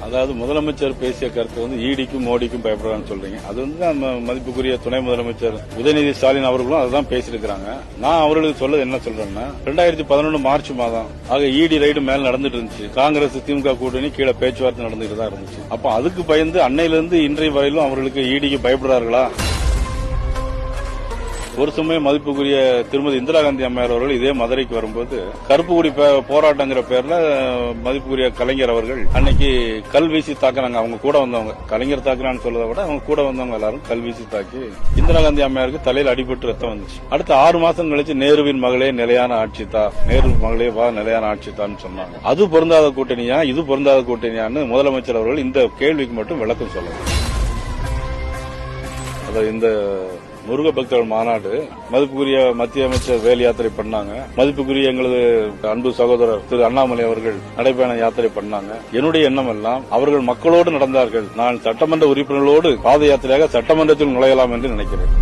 அதாவது முதலமைச்சர் பேசிய கருத்து ஈடிக்கும் மோடிக்கும் பயப்படுறான்னு சொல்றீங்க. அது நம்ம மதிப்புக்குரிய துணை முதலமைச்சர் உதயநிதி ஸ்டாலின் அவர்களும் அதுதான் பேசியிருக்கிறாங்க. நான் அவர்களுக்கு சொல்ல என்ன சொல்றேன்னா 2011 மார்ச் மாதம் ஆக ஈடி ரைடு மேல நடந்துட்டு இருந்துச்சு. காங்கிரஸ் திமுக கூட்டணி கீழே பேச்சுவார்த்தை நடந்துட்டு தான் இருந்துச்சு. அப்ப அதுக்கு பயந்து அன்னையிலிருந்து இன்றைய வரையிலும் அவர்களுக்கு ஈடிக்கு பயப்படுறார்களா? ஒரு சமயம் மதிப்புக்குரிய திருமதி இந்திரா காந்தி அம்மையார் அவர்கள் இதே மதுரைக்கு வரும்போது கருப்பு குடி போராட்டங்கிற பேர்ல மதிப்புக்குரிய கலைஞர் அவர்கள் அன்னைக்கு கல் வீசி தாக்குறாங்க. அவங்க கூட வந்தவங்க, கலைஞர் தாக்குறான்னு சொல்றதை விட அவங்க கூட வந்தவங்க எல்லாரும் கல் வீசி தாக்கி இந்திரா காந்தி அம்மையாருக்கு தலையில் அடிபட்டு ரத்தம் வந்துச்சு. அடுத்த 6 மாசம் கழிச்சு நேருவின் மகளே நிலையான ஆட்சி தா, நேரு மகளே வா நிலையான ஆட்சி தான்னு சொன்னாங்க. அது பொருந்தாத கூட்டணியா, இது பொருந்தாத கூட்டணியான்னு முதலமைச்சர் அவர்கள் இந்த கேள்விக்கு மட்டும் விளக்கம் சொல்லணும். இந்த முருக பக்தர்கள் மாநாடு மதிப்புக்குரிய மத்திய அமைச்சர் வேல் யாத்திரை பண்ணாங்க. மதிப்புக்குரிய எங்களது அன்பு சகோதரர் திரு அண்ணாமலை அவர்கள் நடைபயண யாத்திரை பண்ணாங்க. என்னுடைய எண்ணம் எல்லாம் அவர்கள் மக்களோடு நடந்தார்கள். நான் சட்டமன்ற உறுப்பினர்களோடு பாத யாத்திரையாக சட்டமன்றத்தில் நுழையலாம் என்று நினைக்கிறேன்.